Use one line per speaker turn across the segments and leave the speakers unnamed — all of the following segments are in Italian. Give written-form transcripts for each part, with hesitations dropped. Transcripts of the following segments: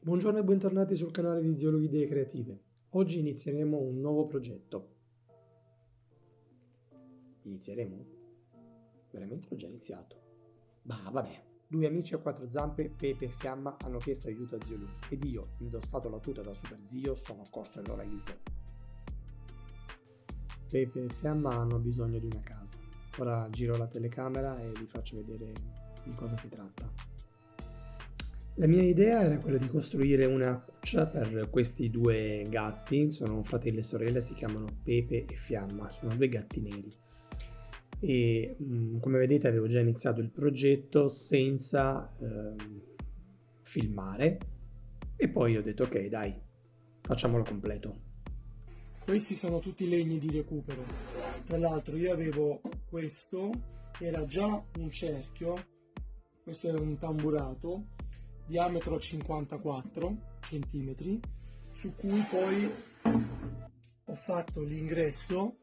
Buongiorno e bentornati sul canale di Zoologhe Idee Creative. Oggi inizieremo un nuovo progetto. Inizieremo? Veramente l'ho già iniziato. Ma vabbè. Due amici a quattro zampe, Pepe e Fiamma, hanno chiesto aiuto a Zio Lu ed io, indossato la tuta da super zio, sono corso in loro aiuto. Pepe e Fiamma hanno bisogno di una casa. Ora giro la telecamera e vi faccio vedere di cosa si tratta. La mia idea era quella di costruire una cuccia per questi due gatti, sono fratello e sorella, si chiamano Pepe e Fiamma, sono due gatti neri. E come vedete avevo già iniziato il progetto senza filmare e poi ho detto ok dai, facciamolo completo.
Questi sono tutti legni di recupero. Tra l'altro io avevo questo, che era già un cerchio, questo è un tamburato, diametro 54 cm, su cui poi ho fatto l'ingresso,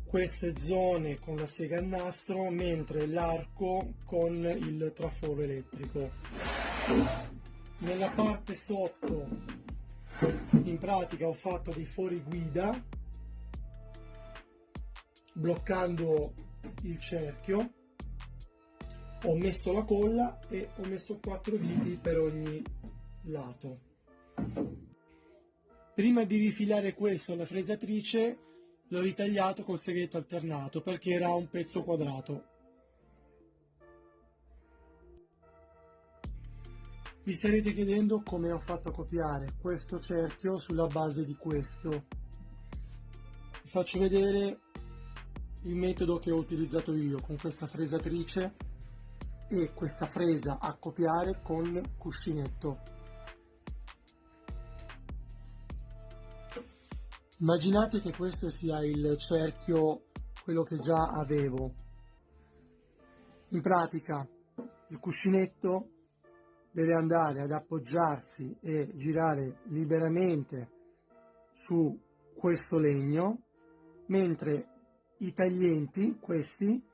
queste zone con la sega a nastro, mentre l'arco con il traforo elettrico. Nella parte sotto in pratica ho fatto dei fuoriguida bloccando il cerchio, ho messo la colla e ho messo 4 viti per ogni lato. Prima di rifilare questo alla fresatrice l'ho ritagliato col seghetto alternato perché era un pezzo quadrato. Vi starete chiedendo come ho fatto a copiare questo cerchio sulla base di questo. Vi faccio vedere il metodo che ho utilizzato io con questa fresatrice e questa fresa a copiare con cuscinetto. Immaginate che questo sia il cerchio, quello che già avevo. In pratica il cuscinetto deve andare ad appoggiarsi e girare liberamente su questo legno, mentre i taglienti, questi,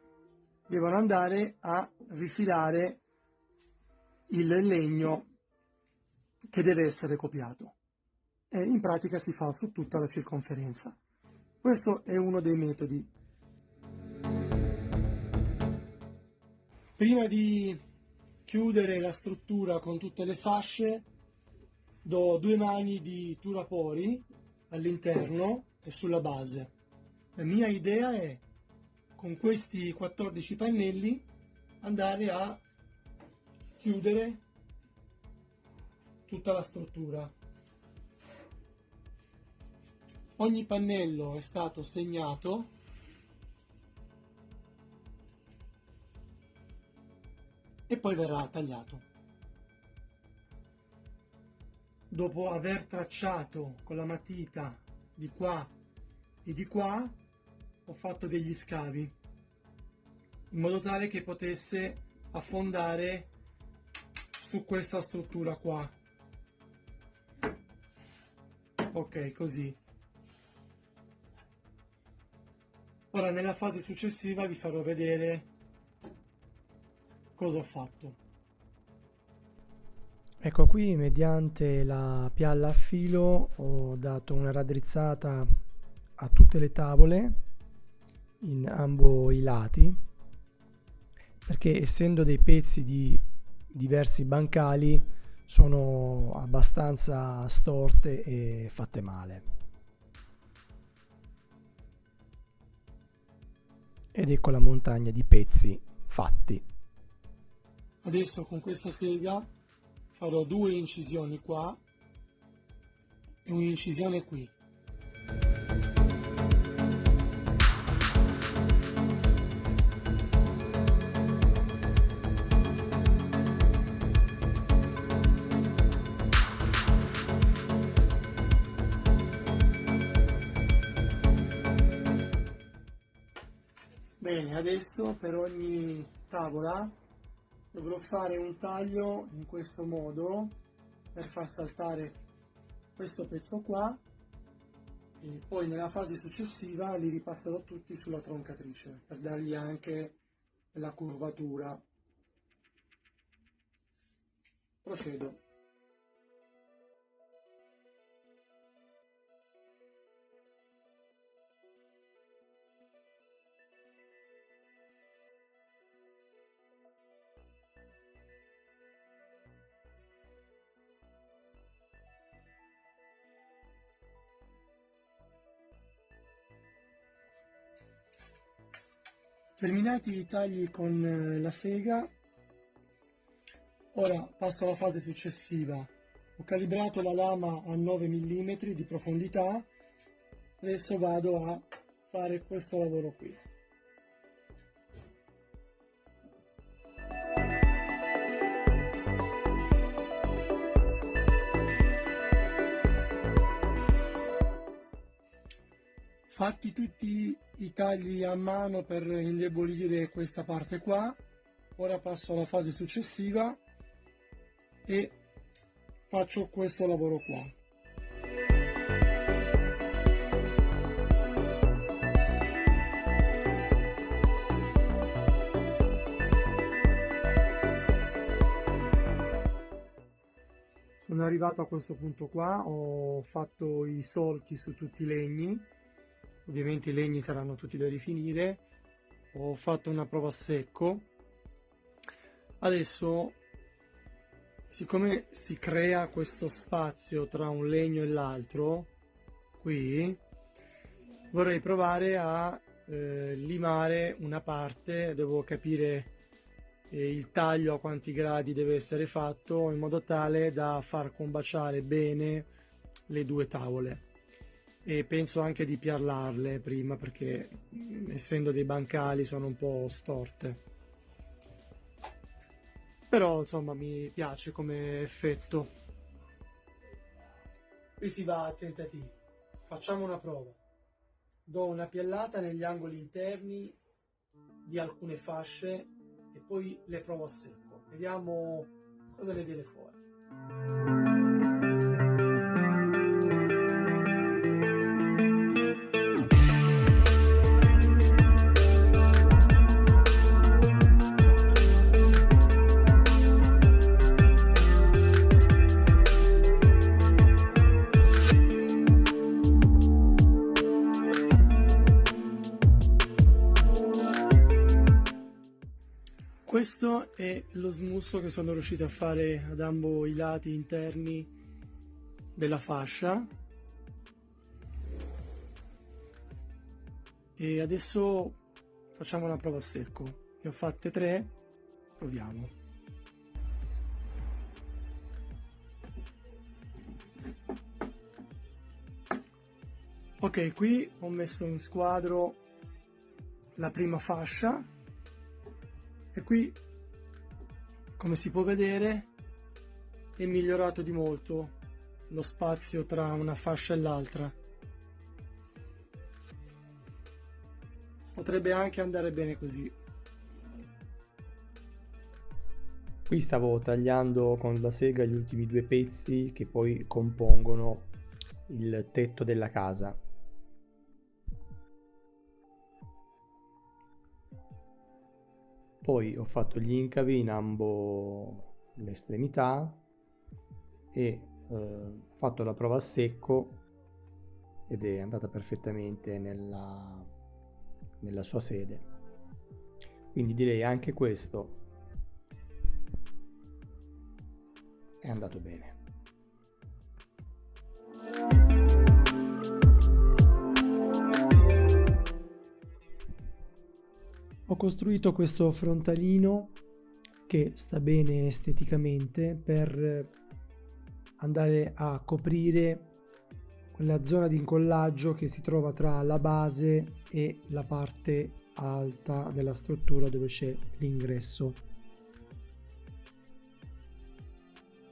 devono andare a rifilare il legno che deve essere copiato. E in pratica si fa su tutta la circonferenza. Questo è uno dei metodi. Prima di chiudere la struttura con tutte le fasce, do 2 mani di turapori all'interno e sulla base. La mia idea è, con questi 14 pannelli, andare a chiudere tutta la struttura. Ogni pannello è stato segnato e poi verrà tagliato. Dopo aver tracciato con la matita di qua e di qua, ho fatto degli scavi in modo tale che potesse affondare su questa struttura qua. Ok, così. Ora nella fase successiva vi farò vedere cosa ho fatto.
Ecco qui, mediante la pialla a filo ho dato una raddrizzata a tutte le tavole in ambo i lati, perché essendo dei pezzi di diversi bancali sono abbastanza storte e fatte male. Ed ecco la montagna di pezzi fatti.
Adesso con questa sega farò 2 incisioni qua e un'incisione qui. Bene, adesso per ogni tavola dovrò fare un taglio in questo modo per far saltare questo pezzo qua e poi nella fase successiva li ripasserò tutti sulla troncatrice per dargli anche la curvatura. Procedo. Terminati i tagli con la sega, ora passo alla fase successiva. Ho calibrato la lama a 9 mm di profondità, adesso vado a fare questo lavoro qui. Fatti tutti i tagli a mano per indebolire questa parte qua, ora passo alla fase successiva e faccio questo lavoro qua. Sono arrivato a questo punto qua, ho fatto i solchi su tutti i legni. Ovviamente i legni saranno tutti da rifinire. Ho fatto una prova a secco. Adesso, siccome si crea questo spazio tra un legno e l'altro, qui vorrei provare a limare una parte. Devo capire il taglio a quanti gradi deve essere fatto, in modo tale da far combaciare bene le due tavole. E penso anche di piallarle prima, perché essendo dei bancali sono un po' storte, però insomma mi piace come effetto. Qui si va a tentativi. Facciamo una prova. Do una piallata negli angoli interni di alcune fasce e poi le provo a secco, vediamo cosa ne viene fuori. Questo è lo smusso che sono riuscito a fare ad ambo i lati interni della fascia, e adesso facciamo una prova a secco. Ne ho fatte 3, proviamo. Ok, qui ho messo in squadro la prima fascia. E qui, come si può vedere, è migliorato di molto lo spazio tra una fascia e l'altra. Potrebbe anche andare bene così.
Qui stavo tagliando con la sega gli ultimi 2 pezzi che poi compongono il tetto della casa. Poi ho fatto gli incavi in ambo le estremità e fatto la prova a secco, ed è andata perfettamente nella sua sede. Quindi direi anche questo è andato bene. Ho costruito questo frontalino che sta bene esteticamente per andare a coprire quella zona di incollaggio che si trova tra la base e la parte alta della struttura dove c'è l'ingresso.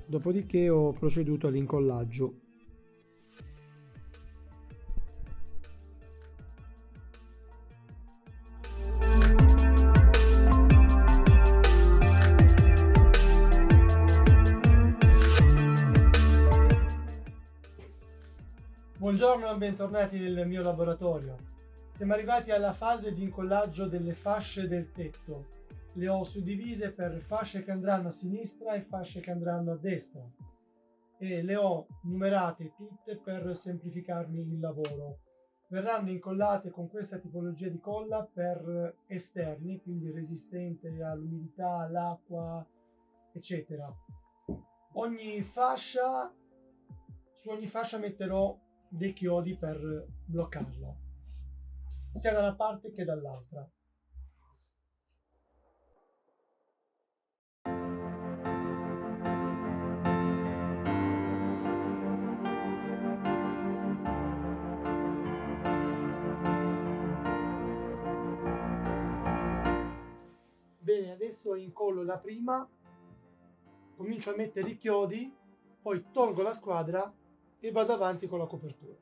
Dopodiché ho proceduto all'incollaggio.
Buongiorno e bentornati nel mio laboratorio. Siamo arrivati alla fase di incollaggio delle fasce del tetto. Le ho suddivise per fasce che andranno a sinistra e fasce che andranno a destra, e le ho numerate tutte per semplificarmi il lavoro. Verranno incollate con questa tipologia di colla per esterni, quindi resistente all'umidità, all'acqua, eccetera. Su ogni fascia metterò dei chiodi per bloccarla, sia da una parte che dall'altra. adesso incollo la prima, comincio a mettere i chiodi, poi tolgo la squadra e vado avanti con la copertura.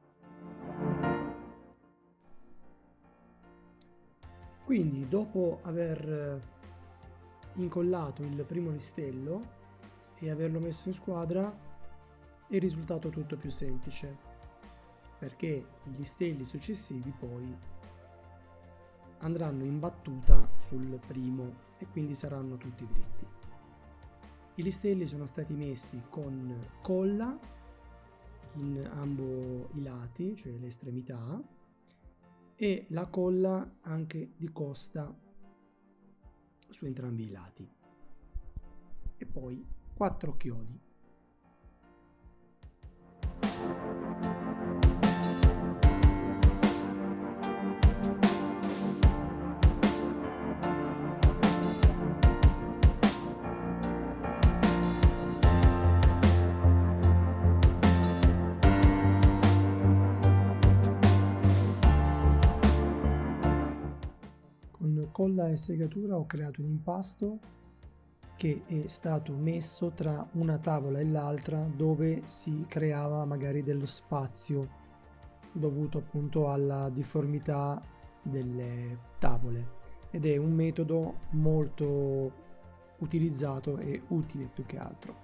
Quindi dopo aver incollato il primo listello e averlo messo in squadra, è risultato tutto più semplice, perché i listelli successivi poi andranno in battuta sul primo e quindi saranno tutti dritti. I listelli sono stati messi con colla in ambo i lati, cioè le estremità, e la colla anche di costa su entrambi i lati, e poi 4 chiodi. Con colla e segatura ho creato un impasto che è stato messo tra una tavola e l'altra, dove si creava magari dello spazio dovuto appunto alla difformità delle tavole, ed è un metodo molto utilizzato e utile più che altro.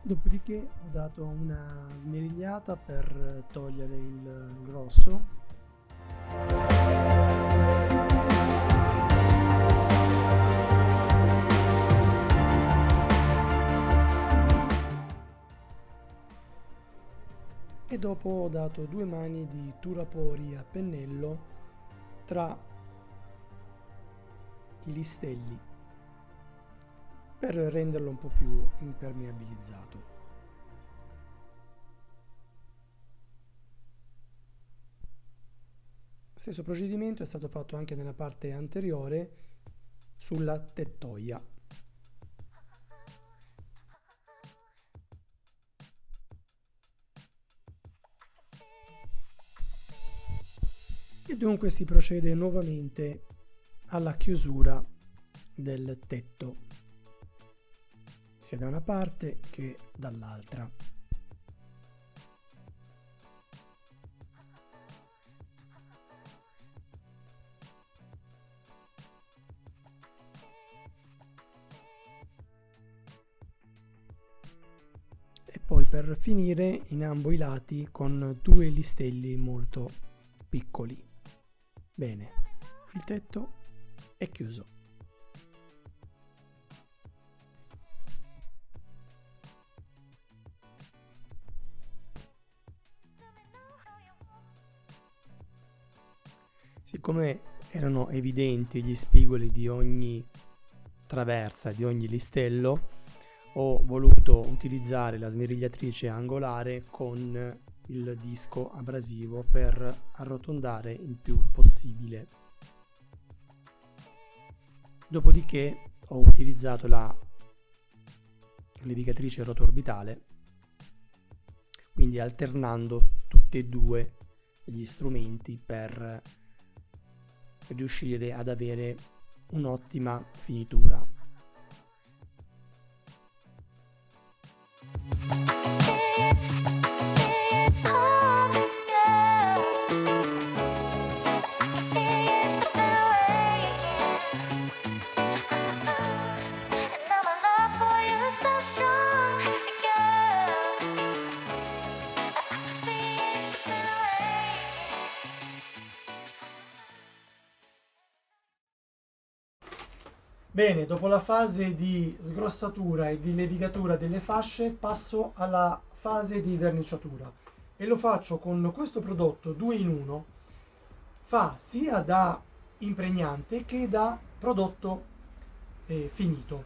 Dopodiché ho dato una smerigliata per togliere il grosso. E dopo ho dato 2 mani di turapori a pennello tra i listelli per renderlo un po' più impermeabilizzato. Stesso procedimento è stato fatto anche nella parte anteriore sulla tettoia. E dunque si procede nuovamente alla chiusura del tetto, sia da una parte che dall'altra. E poi per finire in ambo i lati con 2 listelli molto piccoli. Bene, il tetto è chiuso. Siccome erano evidenti gli spigoli di ogni traversa, di ogni listello, ho voluto utilizzare la smerigliatrice angolare con il disco abrasivo per arrotondare il più possibile. Dopodiché ho utilizzato la levigatrice rotorbitale, quindi alternando tutti e due gli strumenti per riuscire ad avere un'ottima finitura.
Bene, dopo la fase di sgrossatura e di levigatura delle fasce, passo alla fase di verniciatura e lo faccio con questo prodotto 2 in 1. Fa sia da impregnante che da prodotto finito.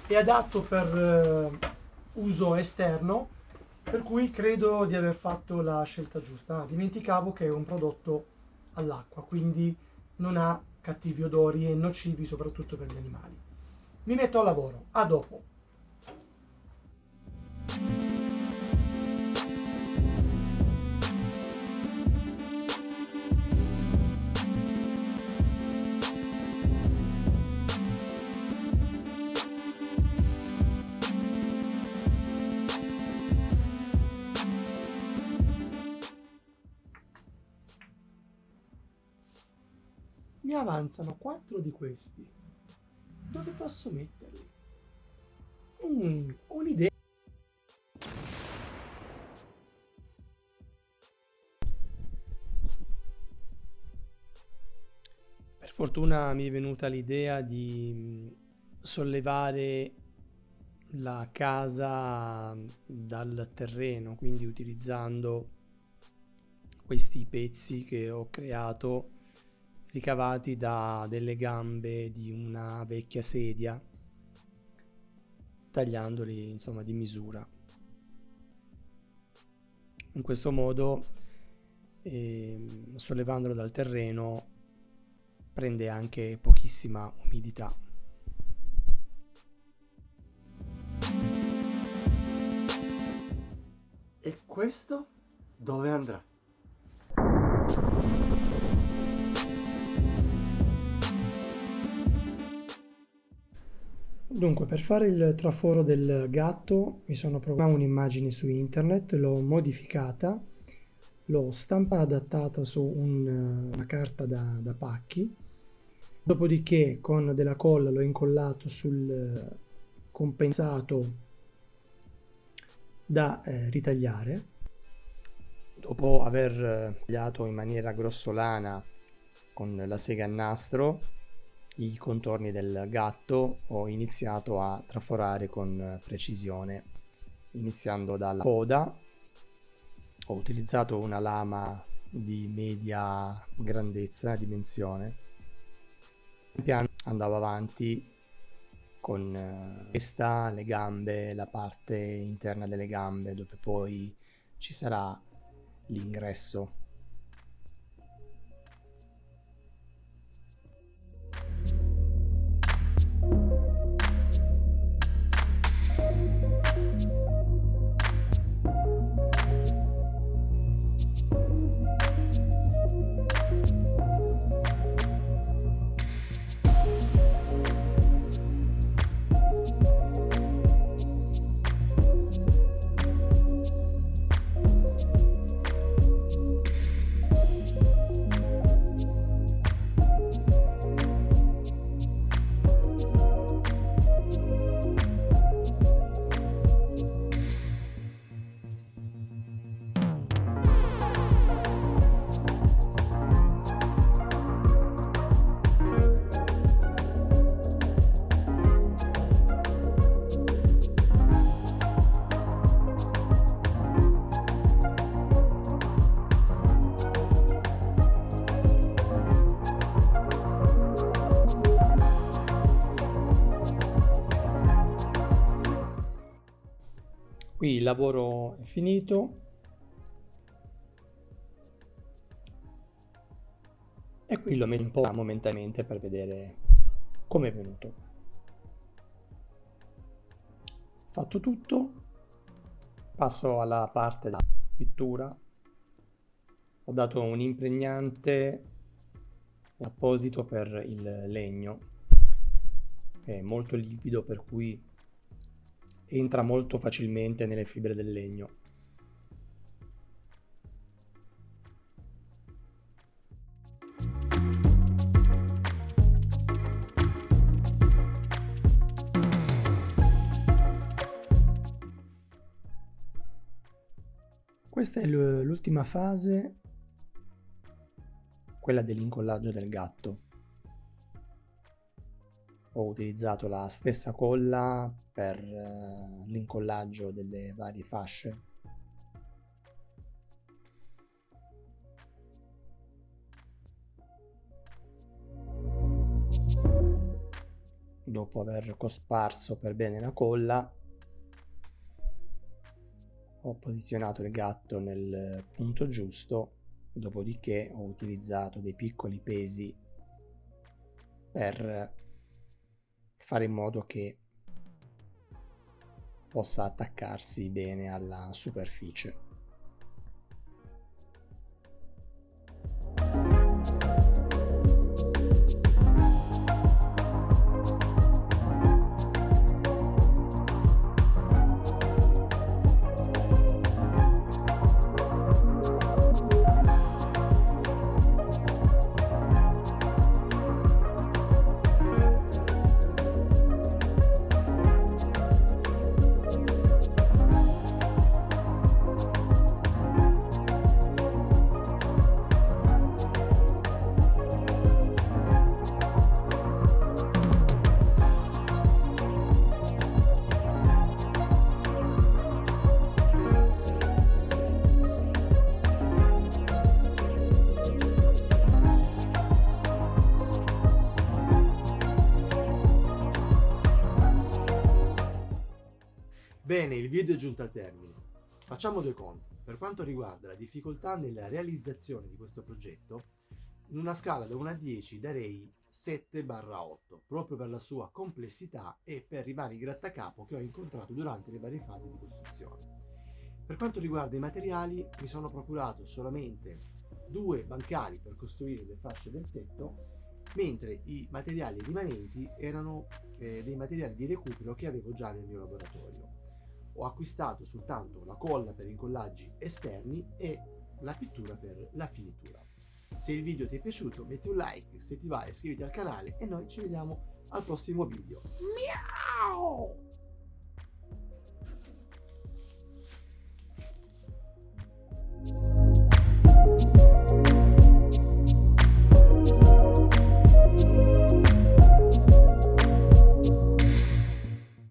È adatto per uso esterno, per cui credo di aver fatto la scelta giusta. Dimenticavo che è un prodotto all'acqua, quindi non ha cattivi odori e nocivi soprattutto per gli animali. Mi metto al lavoro, a dopo.
Mi avanzano 4 di questi. Dove posso metterli? Ho un'idea. Per fortuna mi è venuta l'idea di sollevare la casa dal terreno, quindi utilizzando questi pezzi che ho creato ricavati da delle gambe di una vecchia sedia, tagliandoli insomma di misura. In questo modo, sollevandolo dal terreno, prende anche pochissima umidità.
E questo dove andrà?
Dunque, per fare il traforo del gatto mi sono programmato un'immagine su internet, l'ho modificata, l'ho stampata adattata su una carta da pacchi, dopodiché con della colla l'ho incollato sul compensato da ritagliare. Dopo aver tagliato in maniera grossolana con la sega a nastro i contorni del gatto, ho iniziato a traforare con precisione, iniziando dalla coda. Ho utilizzato una lama di media grandezza, dimensione. Pian piano andavo avanti con questa, le gambe, la parte interna delle gambe, dove poi ci sarà l'ingresso. Qui il lavoro è finito e qui lo metto un po' momentaneamente per vedere come è venuto. Fatto tutto, passo alla parte della pittura. Ho dato un impregnante apposito per il legno, è molto liquido, per cui entra molto facilmente nelle fibre del legno. Questa è l'ultima fase, quella dell'incollaggio del gatto. Ho utilizzato la stessa colla per l'incollaggio delle varie fasce. Dopo aver cosparso per bene la colla, ho posizionato il gatto nel punto giusto, dopodiché ho utilizzato dei piccoli pesi per fare in modo che possa attaccarsi bene alla superficie.
Bene, il video è giunto al termine. Facciamo due conti. Per quanto riguarda la difficoltà nella realizzazione di questo progetto, in una scala da 1 a 10 darei 7/8, proprio per la sua complessità e per i vari grattacapo che ho incontrato durante le varie fasi di costruzione. Per quanto riguarda i materiali, mi sono procurato solamente 2 bancali per costruire le fasce del tetto, mentre i materiali rimanenti erano dei materiali di recupero che avevo già nel mio laboratorio. Ho acquistato soltanto la colla per incollaggi esterni e la pittura per la finitura. Se il video ti è piaciuto metti un like, se ti va iscriviti al canale e noi ci vediamo al prossimo video. Miau!